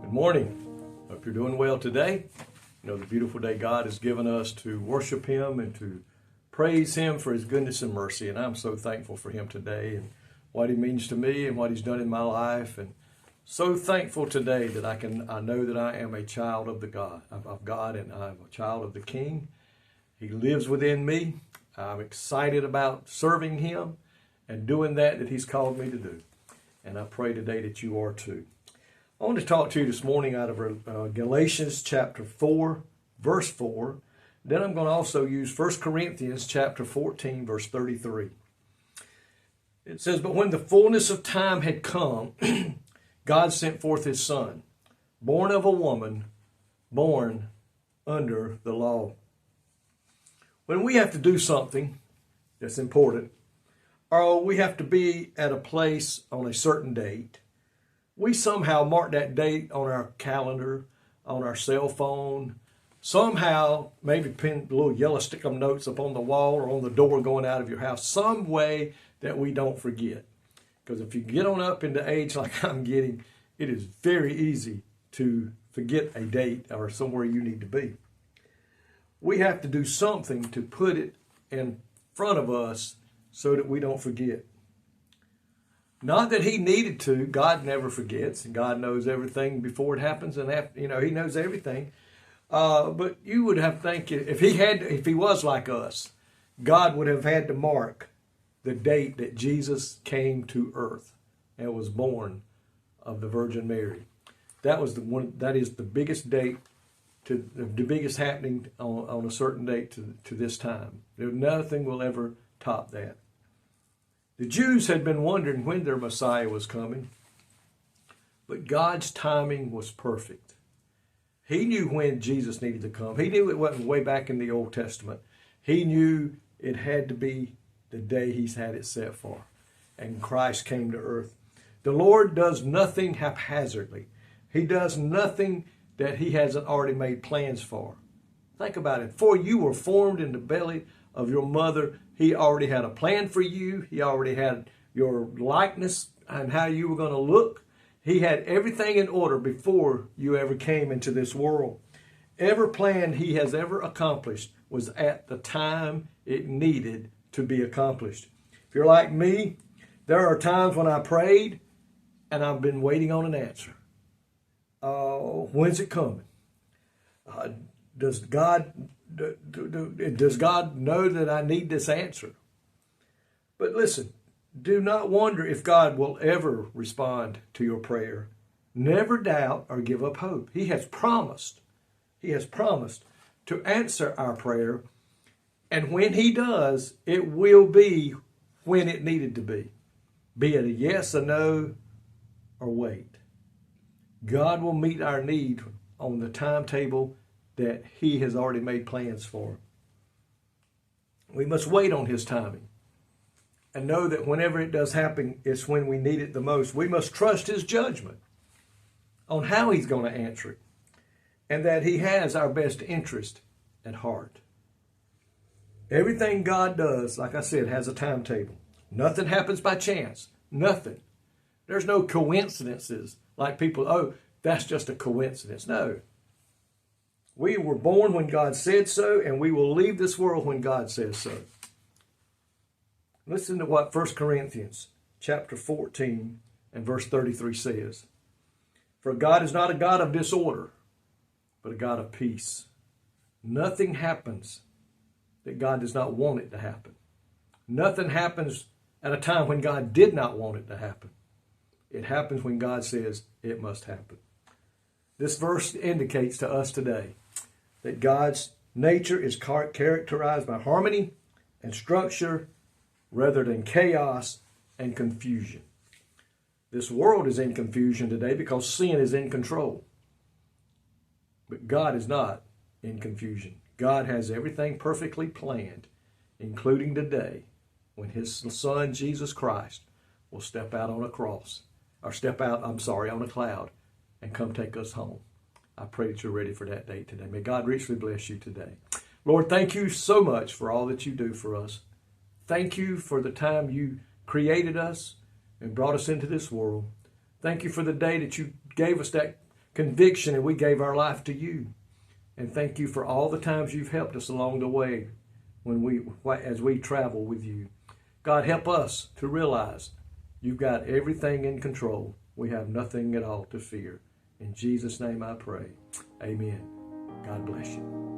Good morning. Hope you're doing well today. You know, the beautiful day God has given us to worship Him and to praise Him for His goodness and mercy. And I'm so thankful for Him today and what He means to me and what He's done in my life. And so thankful today that I know that I am a child of God, and I'm a child of the King. He lives within me. I'm excited about serving Him and doing that He's called me to do. And I pray today that you are too. I want to talk to you this morning out of Galatians chapter 4, verse 4. Then I'm going to also use 1 Corinthians chapter 14, verse 33. It says, "But when the fullness of time had come, God sent forth His Son, born of a woman, born under the law." When we have to do something that's important, or we have to be at a place on a certain date, we somehow mark that date on our calendar, on our cell phone, somehow maybe pin little yellow stick-em notes up on the wall or on the door going out of your house, some way that we don't forget. Because if you get on up into age like I'm getting, it is very easy to forget a date or somewhere you need to be. We have to do something to put it in front of us so that we don't forget. Not that He needed to. God never forgets, and God knows everything before it happens, and after, He knows everything. But you would have to think if He was like us, God would have had to mark the date that Jesus came to earth and was born of the Virgin Mary. That was the one. That is the biggest date, the biggest happening on a certain date to this time. Nothing will ever top that. The Jews had been wondering when their Messiah was coming, but God's timing was perfect. He knew when Jesus needed to come. He knew it wasn't way back in the Old Testament. He knew it had to be the day He's had it set for, and Christ came to earth. The Lord does nothing haphazardly. He does nothing that He hasn't already made plans for. Think about it. Before you were formed in the belly of your mother, He already had a plan for you. He already had your likeness and how you were going to look. He had everything in order before you ever came into this world. Every plan He has ever accomplished was at the time it needed to be accomplished. If you're like me, there are times when I prayed and I've been waiting on an answer. When's it coming? Does God know that I need this answer? But listen, do not wonder if God will ever respond to your prayer. Never doubt or give up hope. He has promised. He has promised to answer our prayer. And when He does, it will be when it needed to be. Be it a yes, a no, or wait. God will meet our need on the timetable that He has already made plans for. We must wait on His timing and know that whenever it does happen, it's when we need it the most. We must trust His judgment on how He's going to answer it, and that He has our best interest at heart. Everything God does, like I said, has a timetable. Nothing happens by chance. Nothing. There's no coincidences like people, that's just a coincidence. No. We were born when God said so, and we will leave this world when God says so. Listen to what 1 Corinthians chapter 14 and verse 33 says. "For God is not a God of disorder, but a God of peace." Nothing happens that God does not want it to happen. Nothing happens at a time when God did not want it to happen. It happens when God says it must happen. This verse indicates to us today that God's nature is characterized by harmony and structure rather than chaos and confusion. This world is in confusion today because sin is in control. But God is not in confusion. God has everything perfectly planned, including today when His Son, Jesus Christ, will step out on a cross, or on a cloud, and come take us home. I pray that you're ready for that date today. May God richly bless you today. Lord, thank you so much for all that you do for us. Thank you for the time you created us and brought us into this world. Thank you for the day that you gave us that conviction and we gave our life to you. And thank you for all the times you've helped us along the way as we travel with you. God, help us to realize you've got everything in control. We have nothing at all to fear. In Jesus' name I pray. Amen. God bless you.